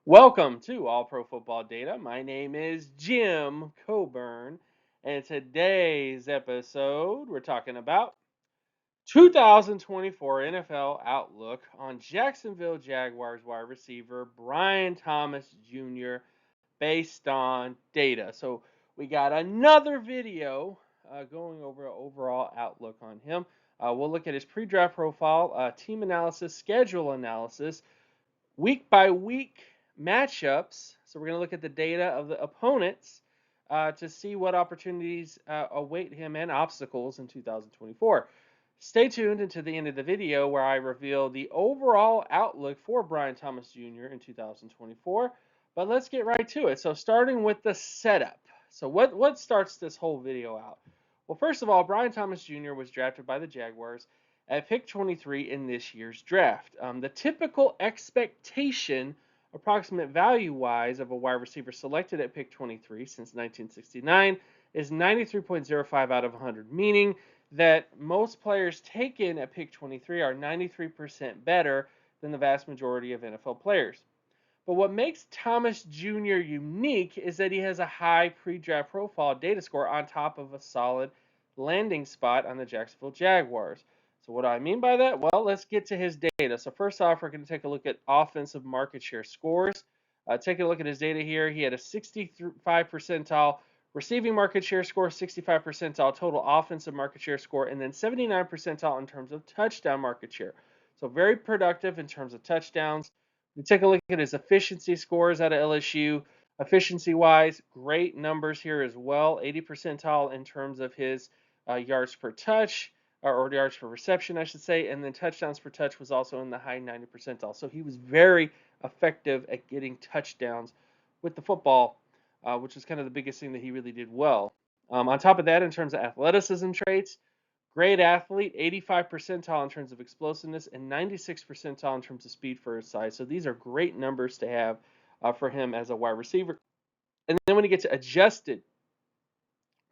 Welcome to All Pro Football Data. My name is Jim Coburn, and today's episode we're talking about 2024 NFL outlook on Jacksonville Jaguars wide receiver Brian Thomas Jr. based on data. So we got another video going over an overall outlook on him. We'll look at his pre-draft profile, team analysis, schedule analysis, week by week matchups. So we're going to look at the data of the opponents to see what opportunities await him and obstacles in 2024. Stay tuned until the end of the video where I reveal the overall outlook for Brian Thomas Jr. in 2024. But let's get right to it. So starting with the setup. So what starts this whole video out? Well, first of all, Brian Thomas Jr. was drafted by the Jaguars at pick 23 in this year's draft. The typical expectation, approximate value-wise, of a wide receiver selected at pick 23 since 1969 is 93.05 out of 100, meaning that most players taken at pick 23 are 93% better than the vast majority of NFL players. But what makes Thomas Jr. unique is that he has a high pre-draft profile data score on top of a solid landing spot on the Jacksonville Jaguars. So what do I mean by that? Well, let's get to his data. So first off, we're going to take a look at offensive market share scores. Taking a look at his data here, he had a 65 percentile receiving market share score, 65 percentile total offensive market share score, and then 79 percentile in terms of touchdown market share. So very productive in terms of touchdowns. We take a look at his efficiency scores out of LSU. Efficiency-wise, great numbers here as well. 80 percentile in terms of his yards per touch, or yards per reception, I should say, and then touchdowns per touch was also in the high 90 percentile. So he was very effective at getting touchdowns with the football, which is kind of the biggest thing that he really did well. On top of that, in terms of athleticism traits, great athlete, 85 percentile in terms of explosiveness, and 96 percentile in terms of speed for his size. So these are great numbers to have for him as a wide receiver. And then when you get to adjusted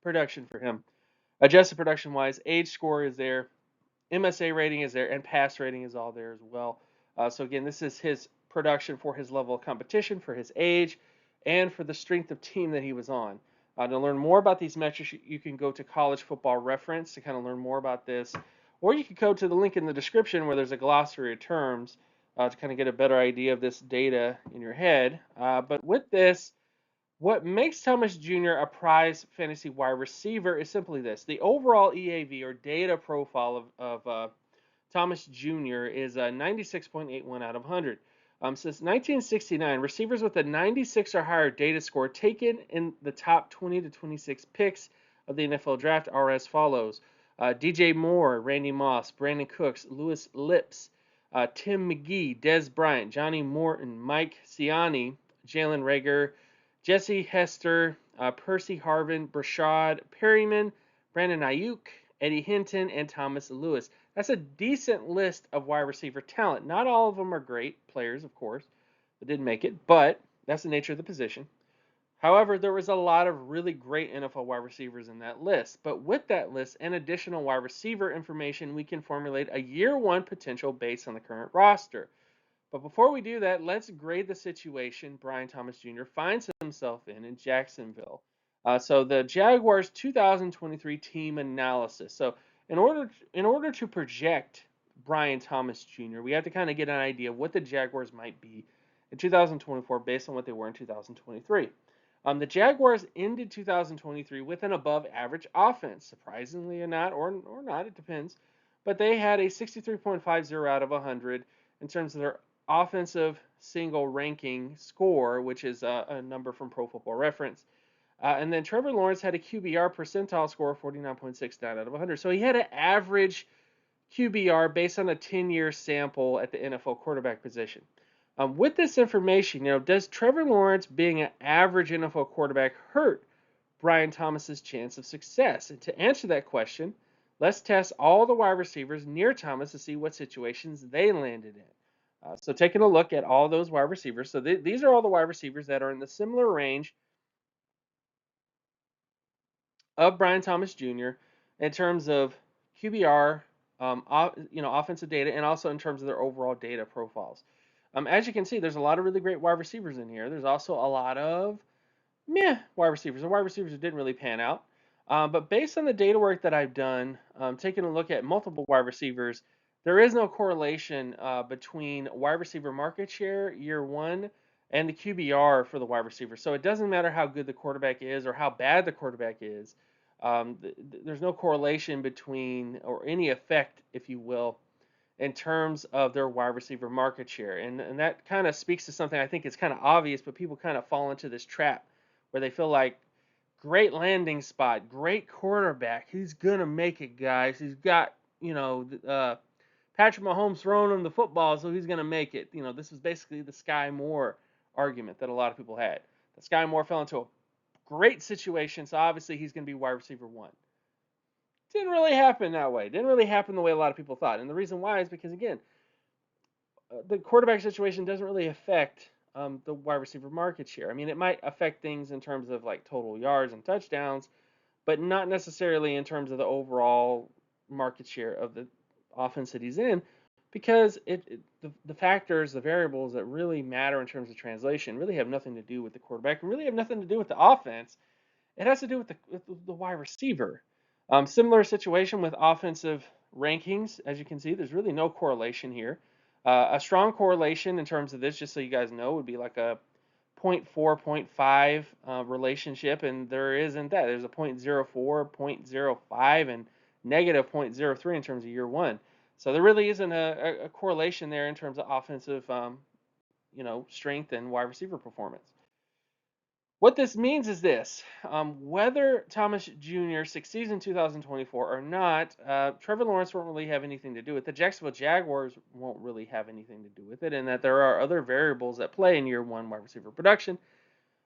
production for him, adjusted production wise, age score is there, MSA rating is there, and pass rating is all there as well. So again, this is his production for his level of competition, for his age, and for the strength of team that he was on. To learn more about these metrics, you can go to College Football Reference to kind of learn more about this, or you can go to the link in the description where there's a glossary of terms to kind of get a better idea of this data in your head. But with this, what makes Thomas Jr. a prize fantasy wide receiver is simply this. The overall EAV, or data profile of Thomas Jr. is a 96.81 out of 100. Since 1969, receivers with a 96 or higher data score taken in the top 20 to 26 picks of the NFL draft are as follows. DJ Moore, Randy Moss, Brandon Cooks, Lewis Lips, Tim McGee, Des Bryant, Johnny Morton, Mike Siani, Jalen Rager, Jesse Hester, Percy Harvin, Brashad Perryman, Brandon Ayuk, Eddie Hinton, and Thomas Lewis. That's a decent list of wide receiver talent. Not all of them are great players, of course, that didn't make it, but that's the nature of the position. However, there was a lot of really great NFL wide receivers in that list. But with that list and additional wide receiver information, we can formulate a year one potential based on the current roster. But before we do that, let's grade the situation Brian Thomas Jr. finds himself in Jacksonville. So the Jaguars 2023 team analysis. So in order to project Brian Thomas Jr., we have to kind of get an idea of what the Jaguars might be in 2024 based on what they were in 2023. The Jaguars ended 2023 with an above average offense, surprisingly or not, or not, it depends. But they had a 63.50 out of 100 in terms of their offensive single ranking score, which is a number from Pro Football Reference. And then Trevor Lawrence had a QBR percentile score of 49.69 out of 100. So he had an average QBR based on a 10-year sample at the NFL quarterback position. With this information, does Trevor Lawrence being an average NFL quarterback hurt Brian Thomas's chance of success? And to answer that question, let's test all the wide receivers near Thomas to see what situations they landed in. So taking a look at all those wide receivers. So these are all the wide receivers that are in the similar range of Brian Thomas Jr. in terms of QBR, offensive data, and also in terms of their overall data profiles. As you can see, there's a lot of really great wide receivers in here. There's also a lot of meh wide receivers, or wide receivers who didn't really pan out. But based on the data work that I've done, taking a look at multiple wide receivers, there is no correlation between wide receiver market share year one and the QBR for the wide receiver. So it doesn't matter how good the quarterback is or how bad the quarterback is. There's no correlation between, or any effect, if you will, in terms of their wide receiver market share. And that kind of speaks to something I think is kind of obvious, but people kind of fall into this trap where they feel like great landing spot, great quarterback. He's going to make it, guys. He's got, Patrick Mahomes throwing him the football, so he's going to make it. This is basically the Sky Moore argument that a lot of people had. The Sky Moore fell into a great situation, so obviously he's going to be wide receiver one. Didn't really happen that way. Didn't really happen the way a lot of people thought. And the reason why is because, again, the quarterback situation doesn't really affect the wide receiver market share. I mean, it might affect things in terms of like total yards and touchdowns, but not necessarily in terms of the overall market share of the offense that he's in, because the factors, the variables that really matter in terms of translation really have nothing to do with the quarterback and really have nothing to do with the offense. It has to do with the wide receiver. Similar situation with offensive rankings. As you can see, there's really no correlation here. A strong correlation in terms of this, just so you guys know, would be like a 0.4, 0.5 relationship, and there isn't that. There's a 0.04, 0.05, and negative 0.03 in terms of year one. So there really isn't a correlation there in terms of offensive, strength and wide receiver performance. What this means is this: whether Thomas Jr. succeeds in 2024 or not, Trevor Lawrence won't really have anything to do with it. The Jacksonville Jaguars won't really have anything to do with it, and that there are other variables at play in year one wide receiver production.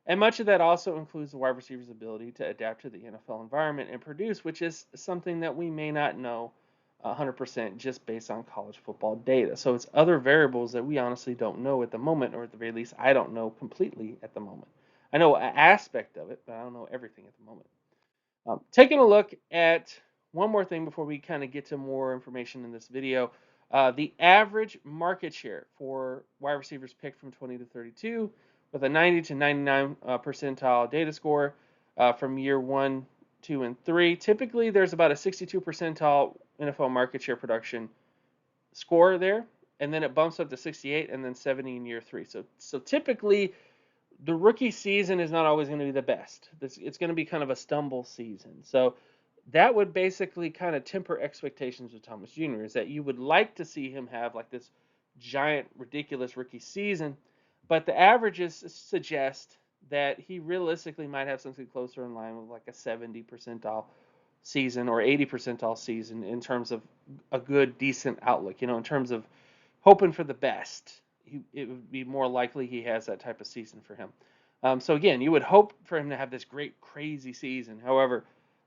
And much of that also includes the wide receiver's ability to adapt to the NFL environment and produce, which is something that we may not know 100% just based on college football data. So it's other variables that we honestly don't know at the moment, or at the very least, I don't know completely at the moment. I know an aspect of it, but I don't know everything at the moment. Taking a look at one more thing before we kind of get to more information in this video. The average market share for wide receivers picked from 20 to 32 with a 90 to 99 percentile data score from year 1, 2, and 3. Typically, there's about a 62 percentile NFL market share production score there, and then it bumps up to 68 and then 70 in year 3. So typically, the rookie season is not always going to be the best. It's going to be kind of a stumble season. So that would basically kind of temper expectations with Thomas Jr. is that you would like to see him have like this giant, ridiculous rookie season, but the averages suggest that he realistically might have something closer in line with like a 70 percentile season or 80 percentile season in terms of a good, decent outlook. In terms of hoping for the best, it would be more likely he has that type of season for him. So again, you would hope for him to have this great, crazy season. However,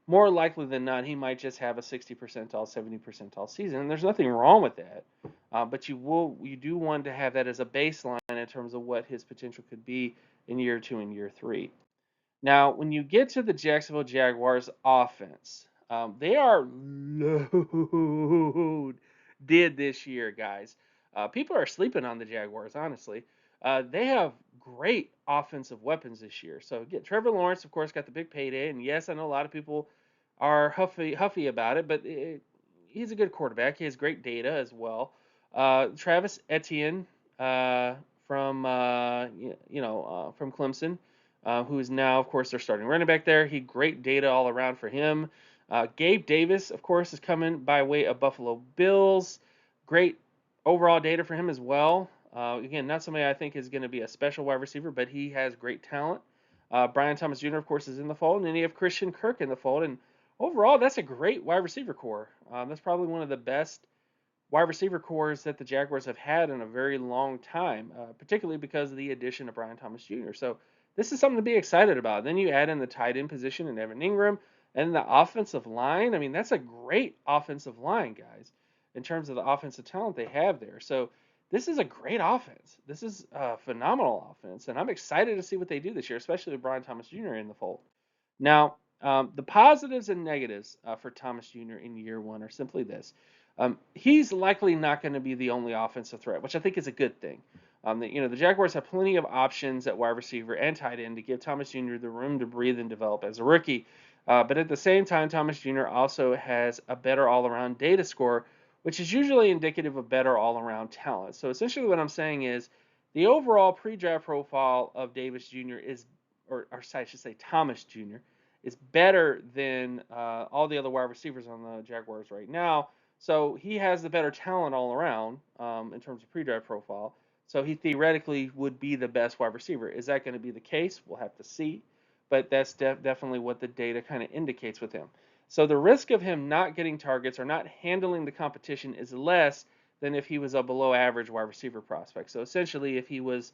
more likely than not, he might just have a 60 percentile, 70 percentile season, and there's nothing wrong with that. But you do want to have that as a baseline in terms of what his potential could be in year 2 and year 3. Now, when you get to the Jacksonville Jaguars offense, they are loaded this year, guys. People are sleeping on the Jaguars, honestly. They have great offensive weapons this year. So, again, Trevor Lawrence, of course, got the big payday. And yes, I know a lot of people are huffy about it, but he's a good quarterback. He has great data as well. Travis Etienne from Clemson, who is now, of course, their starting running back there. He great data all around for him. Gabe Davis, of course, is coming by way of Buffalo Bills. Great overall data for him as well. Again, not somebody I think is going to be a special wide receiver, but he has great talent. Brian Thomas Jr., of course, is in the fold, and then you have Christian Kirk in the fold. And overall, that's a great wide receiver core. That's probably one of the best wide receiver cores that the Jaguars have had in a very long time, particularly because of the addition of Brian Thomas Jr. So this is something to be excited about. Then you add in the tight end position in Evan Ingram and the offensive line. I mean, that's a great offensive line, guys, in terms of the offensive talent they have there. So this is a great offense. This is a phenomenal offense, and I'm excited to see what they do this year, especially with Brian Thomas Jr. in the fold. Now, the positives and negatives for Thomas Jr. in year 1 are simply this. He's likely not going to be the only offensive threat, which I think is a good thing. The Jaguars have plenty of options at wide receiver and tight end to give Thomas Jr. the room to breathe and develop as a rookie. But at the same time, Thomas Jr. also has a better all-around data score, which is usually indicative of better all-around talent. So essentially, what I'm saying is the overall pre-draft profile of Davis Jr. is, or I should say Thomas Jr. is better than all the other wide receivers on the Jaguars right now. So he has the better talent all around in terms of pre-draft profile. So he theoretically would be the best wide receiver. Is that going to be the case? We'll have to see. But that's definitely what the data kind of indicates with him. So the risk of him not getting targets or not handling the competition is less than if he was a below average wide receiver prospect. So essentially, if he was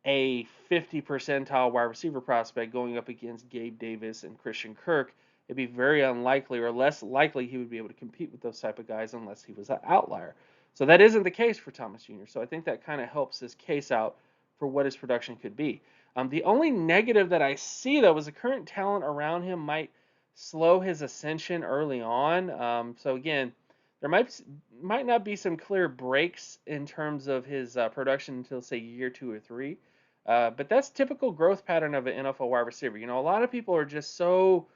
a 50 percentile wide receiver prospect going up against Gabe Davis and Christian Kirk, it'd be very unlikely or less likely he would be able to compete with those type of guys unless he was an outlier. So that isn't the case for Thomas Jr. So I think that kind of helps his case out for what his production could be. The only negative that I see though is the current talent around him might slow his ascension early on. So again, there might not be some clear breaks in terms of his production until say year 2 or 3. But that's typical growth pattern of an NFL wide receiver. A lot of people are just so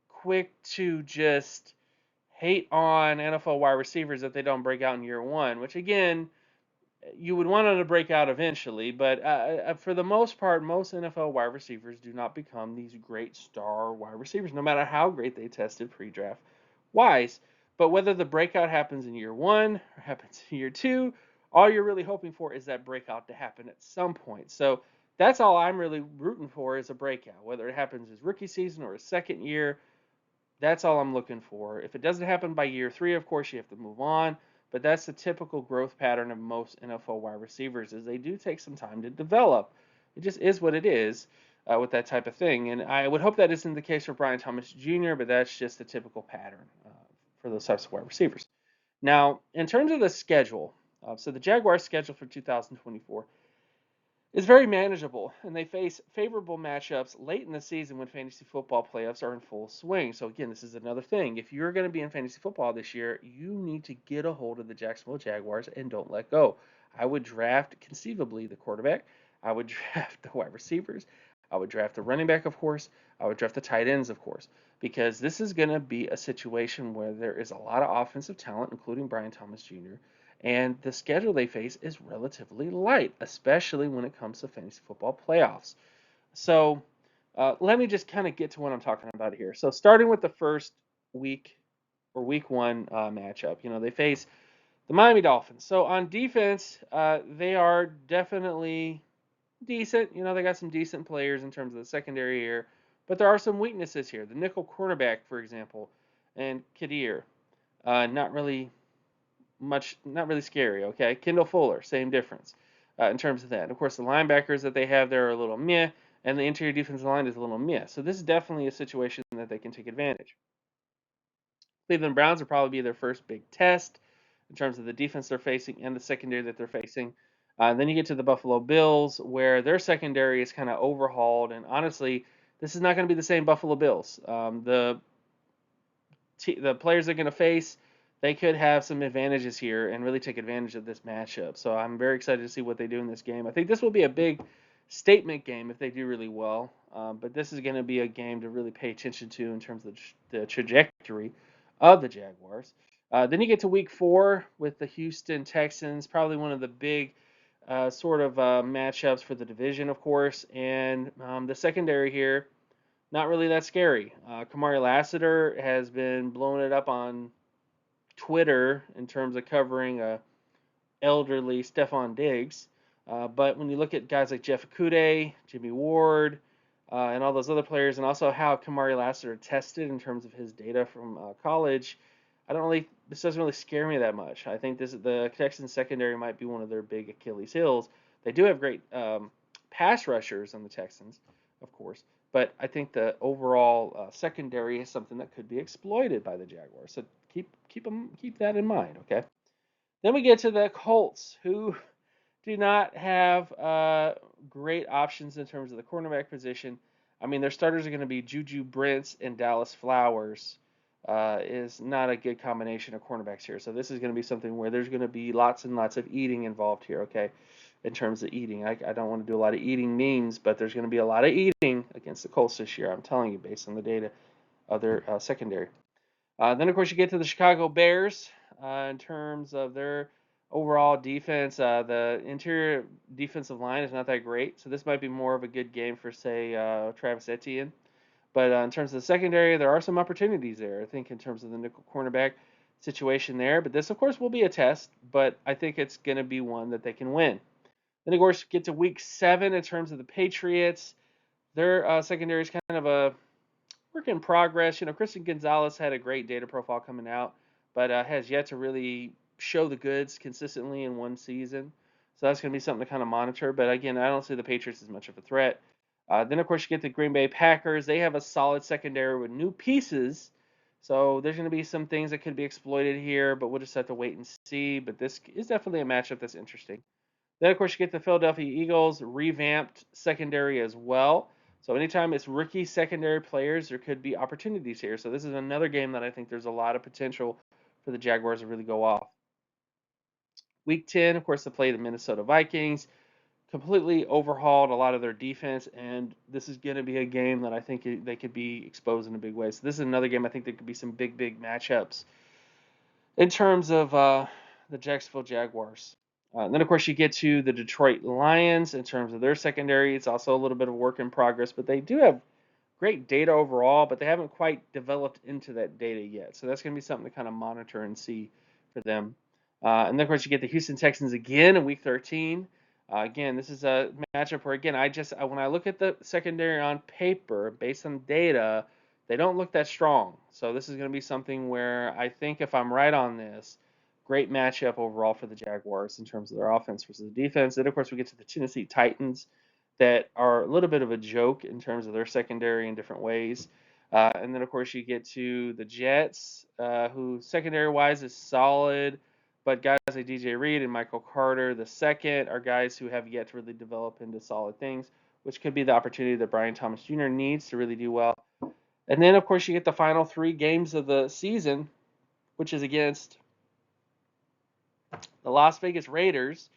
quick to just hate on NFL wide receivers that they don't break out in year one, which again, you would want them to break out eventually. But for the most part, most NFL wide receivers do not become these great star wide receivers, no matter how great they tested pre-draft wise. But whether the breakout happens in year one or happens in year two, all you're really hoping for is that breakout to happen at some point. So that's all I'm really rooting for is a breakout, whether it happens his rookie season or his second year. That's all I'm looking for. If it doesn't happen by year 3, of course, you have to move on. But that's the typical growth pattern of most NFL wide receivers is they do take some time to develop. It just is what it is with that type of thing. And I would hope that isn't the case for Brian Thomas Jr., but that's just the typical pattern for those types of wide receivers. Now, in terms of the schedule, so the Jaguars' schedule for 2024 is very manageable, and they face favorable matchups late in the season when fantasy football playoffs are in full swing. So again, this is another thing. If you're going to be in fantasy football this year, you need to get a hold of the Jacksonville Jaguars and don't let go. I would draft conceivably the quarterback. I would draft the wide receivers. I would draft the running back, of course. I would draft the tight ends, of course, because this is going to be a situation where there is a lot of offensive talent, including Brian Thomas Jr., and the schedule they face is relatively light, especially when it comes to fantasy football playoffs. So let me just kind of get to what I'm talking about here. So starting with the first week or week one matchup, they face the Miami Dolphins. So on defense, they are definitely decent. They got some decent players in terms of the secondary here, but there are some weaknesses here. The nickel cornerback, for example, and Kadir, not really not really scary, okay? Kendall Fuller, same difference in terms of that. And of course, the linebackers that they have there are a little meh, and the interior defensive line is a little meh. So this is definitely a situation that they can take advantage. Cleveland Browns will probably be their first big test in terms of the defense they're facing and the secondary that they're facing. Then you get to the Buffalo Bills, where their secondary is kind of overhauled, and honestly, this is not going to be the same Buffalo Bills. The players they're going to face, they could have some advantages here and really take advantage of this matchup. So I'm very excited to see what they do in this game. I think this will be a big statement game if they do really well. But this is going to be a game to really pay attention to in terms of the trajectory of the Jaguars. Then you get to week 4 with the Houston Texans, probably one of the big sort of matchups for the division, of course. And the secondary here, not really that scary. Kamari Lassiter has been blowing it up on Twitter in terms of covering elderly Stephon Diggs. But when you look at guys like Jeff Okudah, Jimmy Ward, and all those other players, and also how Kamari Lassiter tested in terms of his data from college, this doesn't really scare me that much. I think the Texans secondary might be one of their big Achilles heels. They do have great pass rushers on the Texans, of course, but I think the overall secondary is something that could be exploited by the Jaguars. So keep that in mind, okay? Then we get to the Colts, who do not have great options in terms of the cornerback position. I mean, their starters are going to be Juju Brents and Dallas Flowers. Is not a good combination of cornerbacks here. So this is going to be something where there's going to be lots and lots of eating involved here, okay? in terms of eating. I don't want to do a lot of eating means, but there's going to be a lot of eating against the Colts this year. I'm telling you, based on the data of their secondary. Then, of course, you get to the Chicago Bears in terms of their overall defense. The interior defensive line is not that great, so this might be more of a good game for, say, Travis Etienne. But in terms of the secondary, there are some opportunities there. I think in terms of the nickel cornerback situation there. But this, of course, will be a test, but I think it's going to be one that they can win. Then, of course, get to week 7 in terms of the Patriots. Their secondary is kind of a work in progress. Christian Gonzalez had a great data profile coming out, but has yet to really show the goods consistently in one season. So that's going to be something to kind of monitor. But again, I don't see the Patriots as much of a threat. Then, of course, you get the Green Bay Packers. They have a solid secondary with new pieces. So there's going to be some things that could be exploited here, but we'll just have to wait and see. But this is definitely a matchup that's interesting. Then, of course, you get the Philadelphia Eagles revamped secondary as well. So anytime it's rookie secondary players, there could be opportunities here. So this is another game that I think there's a lot of potential for the Jaguars to really go off. Week 10, of course, they play the Minnesota Vikings. Completely overhauled a lot of their defense, and this is going to be a game that I think they could be exposed in a big way. So this is another game I think there could be some big matchups in terms of the Jacksonville Jaguars. And then, of course, you get to the Detroit Lions in terms of their secondary. It's also a little bit of work in progress, but they do have great data overall, but they haven't quite developed into that data yet. So that's going to be something to kind of monitor and see for them. And then, of course, you get the Houston Texans again in Week 13. Again, this is a matchup where, again, when I look at the secondary on paper, based on data, they don't look that strong. So this is going to be something where I think if I'm right on this, great matchup overall for the Jaguars in terms of their offense versus the defense. Then, of course, we get to the Tennessee Titans that are a little bit of a joke in terms of their secondary in different ways. And then, of course, you get to the Jets, who secondary-wise is solid, but guys like DJ Reed and Michael Carter, the second, are guys who have yet to really develop into solid things, which could be the opportunity that Brian Thomas Jr. needs to really do well. And then, of course, you get the final 3 games of the season, which is against the Las Vegas Raiders.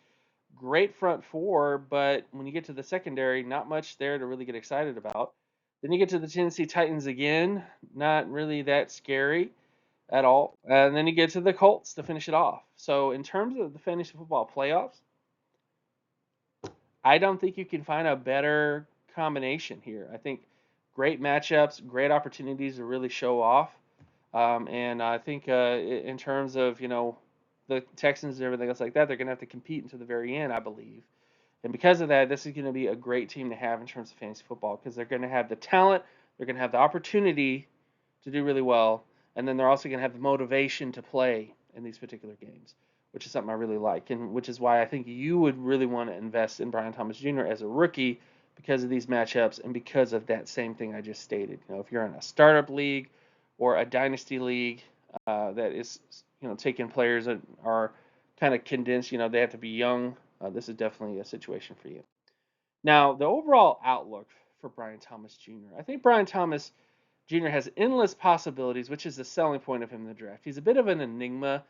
Great front four, but when you get to the secondary, not much there to really get excited about. Then you get to the Tennessee Titans again, not really that scary at all. And then you get to the Colts to finish it off. So in terms of the fantasy football playoffs, I don't think you can find a better combination here. I think great matchups, great opportunities to really show off. And I think in terms of, the Texans and everything else like that, they're going to have to compete until the very end, I believe. And because of that, this is going to be a great team to have in terms of fantasy football because they're going to have the talent, they're going to have the opportunity to do really well, and then they're also going to have the motivation to play in these particular games, which is something I really like, and which is why I think you would really want to invest in Brian Thomas Jr. as a rookie because of these matchups and because of that same thing I just stated. If you're in a startup league or a dynasty league that is, taking players that are kind of condensed, they have to be young. This is definitely a situation for you. Now, the overall outlook for Brian Thomas Jr. I think Brian Thomas Jr. has endless possibilities, which is the selling point of him in the draft. He's a bit of an enigma,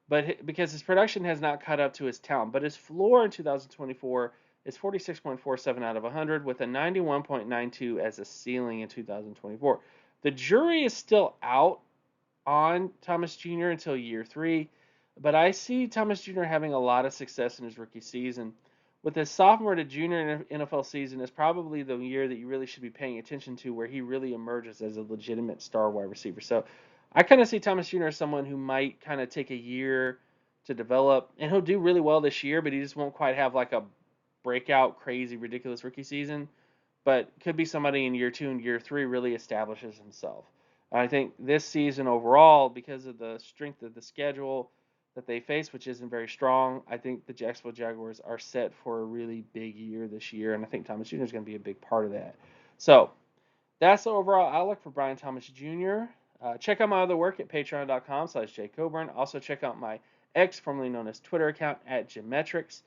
but because his production has not caught up to his talent. But his floor in 2024 is 46.47 out of 100, with a 91.92 as a ceiling in 2024. The jury is still out on Thomas Jr. until year 3, but I see Thomas Jr. having a lot of success in his rookie season. With his sophomore to junior NFL season is probably the year that you really should be paying attention to, where he really emerges as a legitimate star wide receiver. So I kind of see Thomas Jr. as someone who might kind of take a year to develop, and he'll do really well this year, but he just won't quite have like a breakout, crazy, ridiculous rookie season. But could be somebody in year 2 and year 3 really establishes himself. I think this season overall, because of the strength of the schedule that they face, which isn't very strong, I think the Jacksonville Jaguars are set for a really big year this year, and I think Thomas Jr. is going to be a big part of that. So that's the overall outlook for Brian Thomas Jr. Check out my other work at patreon.com/jcoburn. Also check out my X, formerly known as Twitter account, at Geometrics.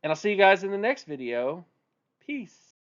And I'll see you guys in the next video. Peace.